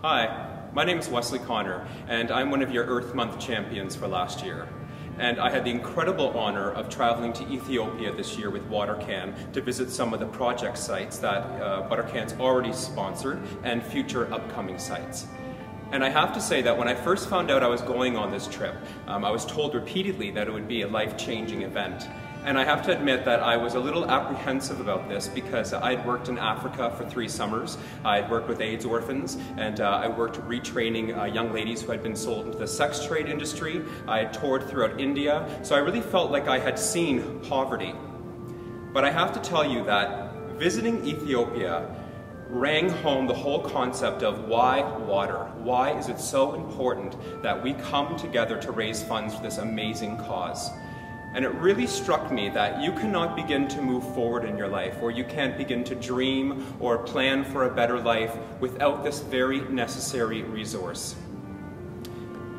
Hi, my name is Wesley Connor, and I'm one of your Earth Month champions for last year. And I had the incredible honor of traveling to Ethiopia this year with WaterCan to visit some of the project sites that WaterCan's already sponsored and future upcoming sites. And I have to say that when I first found out I was going on this trip, I was told repeatedly that it would be a life-changing event. And I have to admit that I was a little apprehensive about this because I'd worked in Africa for 3 summers. I'd worked with AIDS orphans, and I worked retraining young ladies who had been sold into the sex trade industry. I had toured throughout India, so I really felt like I had seen poverty. But I have to tell you that visiting Ethiopia rang home the whole concept of why water? Why is it so important that we come together to raise funds for this amazing cause? And it really struck me that you cannot begin to move forward in your life, or you can't begin to dream or plan for a better life without this very necessary resource.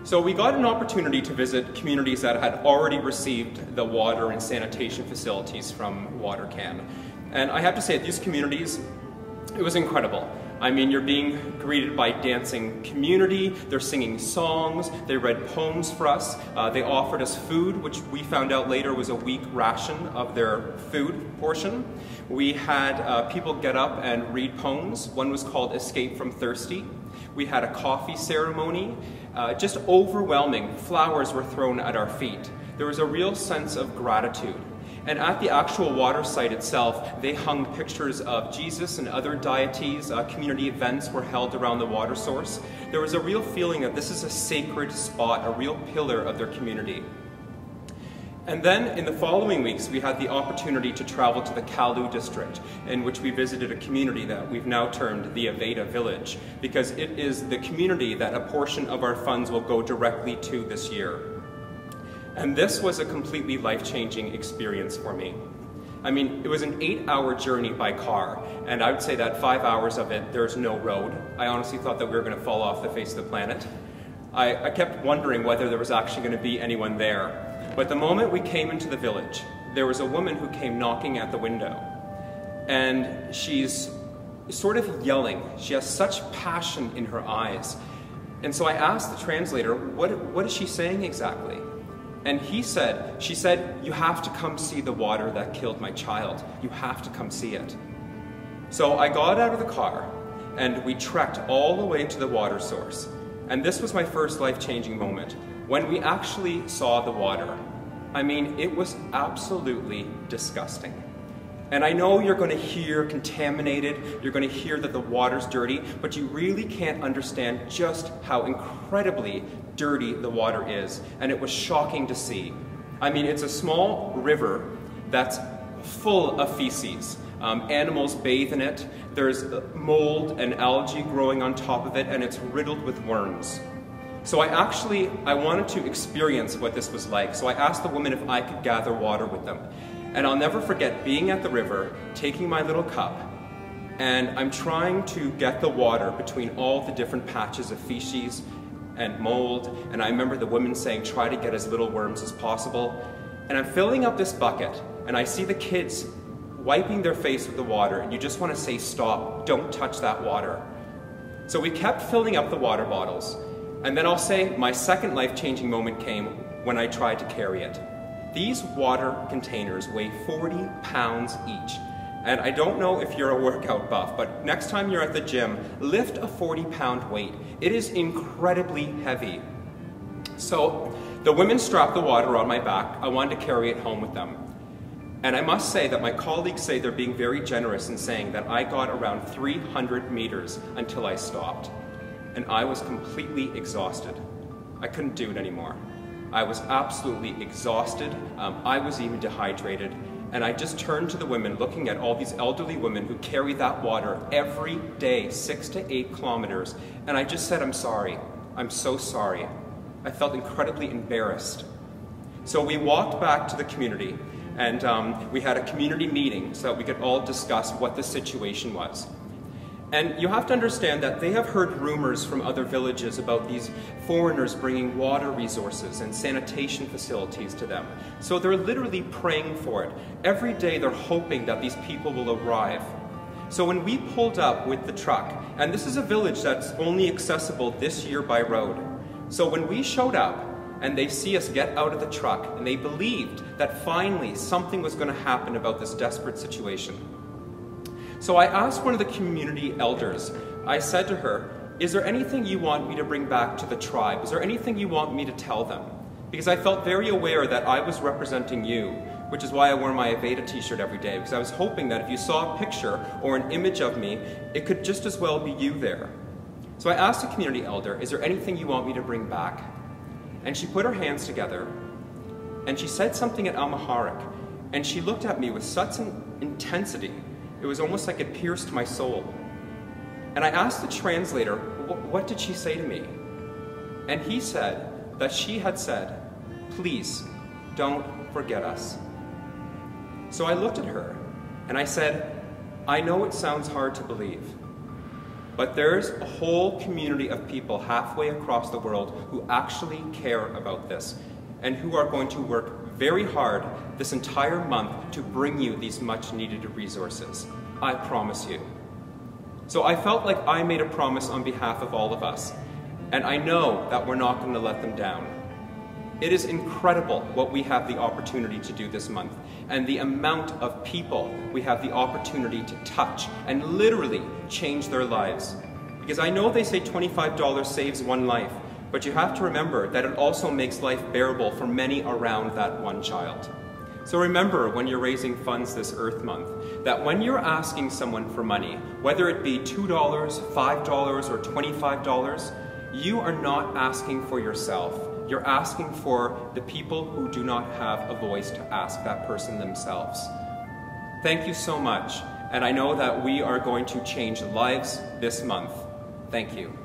So we got an opportunity to visit communities that had already received the water and sanitation facilities from WaterCan. And I have to say, at these communities, it was incredible. I mean, you're being greeted by dancing community, they're singing songs, they read poems for us, they offered us food, which we found out later was a week ration of their food portion. We had people get up and read poems. One was called Escape from Thirsty. We had a coffee ceremony. Just overwhelming. Flowers were thrown at our feet. There was a real sense of gratitude. And at the actual water site itself, they hung pictures of Jesus and other deities. Community events were held around the water source. There was a real feeling that this is a sacred spot, a real pillar of their community. And then in the following weeks, we had the opportunity to travel to the Kalu district, in which we visited a community that we've now termed the Aveda village, because it is the community that a portion of our funds will go directly to this year. And this was a completely life-changing experience for me. I mean, it was an 8-hour journey by car, and I would say that 5 hours of it, there's no road. I honestly thought that we were going to fall off the face of the planet. I kept wondering whether there was actually going to be anyone there. But the moment we came into the village, there was a woman who came knocking at the window. And she's sort of yelling. She has such passion in her eyes. And so I asked the translator, what is she saying exactly? And she said, you have to come see the water that killed my child. You have to come see it. So I got out of the car and we trekked all the way to the water source. And this was my first life-changing moment. When we actually saw the water, I mean, it was absolutely disgusting. And I know you're going to hear contaminated, you're going to hear that the water's dirty, but you really can't understand just how incredibly dirty the water is. And it was shocking to see. I mean, it's a small river that's full of feces. Animals bathe in it. There's mold and algae growing on top of it, and it's riddled with worms. So I wanted to experience what this was like. So I asked the woman if I could gather water with them. And I'll never forget being at the river, taking my little cup, and I'm trying to get the water between all the different patches of feces and mold. And I remember the woman saying, try to get as little worms as possible. And I'm filling up this bucket, and I see the kids wiping their face with the water, and you just want to say, stop, don't touch that water. So we kept filling up the water bottles. And then I'll say my second life-changing moment came when I tried to carry it. These water containers weigh 40 pounds each. And I don't know if you're a workout buff, but next time you're at the gym, lift a 40-pound weight. It is incredibly heavy. So the women strapped the water on my back. I wanted to carry it home with them. And I must say that my colleagues say they're being very generous in saying that I got around 300 meters until I stopped. And I was completely exhausted. I couldn't do it anymore. I was absolutely exhausted. I was even dehydrated. And I just turned to the women, looking at all these elderly women who carry that water every day, 6 to 8 kilometers. And I just said, I'm sorry. I'm so sorry. I felt incredibly embarrassed. So we walked back to the community, and we had a community meeting so that we could all discuss what the situation was. And you have to understand that they have heard rumors from other villages about these foreigners bringing water resources and sanitation facilities to them. So they're literally praying for it. Every day they're hoping that these people will arrive. So when we pulled up with the truck, and this is a village that's only accessible this year by road. So when we showed up and they see us get out of the truck and they believed that finally something was going to happen about this desperate situation. So I asked one of the community elders, I said to her, is there anything you want me to bring back to the tribe? Is there anything you want me to tell them? Because I felt very aware that I was representing you, which is why I wore my Aveda t-shirt every day, because I was hoping that if you saw a picture or an image of me, it could just as well be you there. So I asked the community elder, is there anything you want me to bring back? And she put her hands together, and she said something in Amharic, and she looked at me with such an intensity, it was almost like it pierced my soul. And I asked the translator, what did she say to me? And he said that she had said, please, don't forget us. So I looked at her and I said, I know it sounds hard to believe, but there's a whole community of people halfway across the world who actually care about this and who are going to work very hard this entire month to bring you these much needed resources. I promise you. So I felt like I made a promise on behalf of all of us, and I know that we're not going to let them down. It is incredible what we have the opportunity to do this month, and the amount of people we have the opportunity to touch and literally change their lives. Because I know they say $25 saves one life, but you have to remember that it also makes life bearable for many around that one child. So remember when you're raising funds this Earth Month, that when you're asking someone for money, whether it be $2, $5, or $25, you are not asking for yourself. You're asking for the people who do not have a voice to ask that person themselves. Thank you so much, and I know that we are going to change lives this month. Thank you.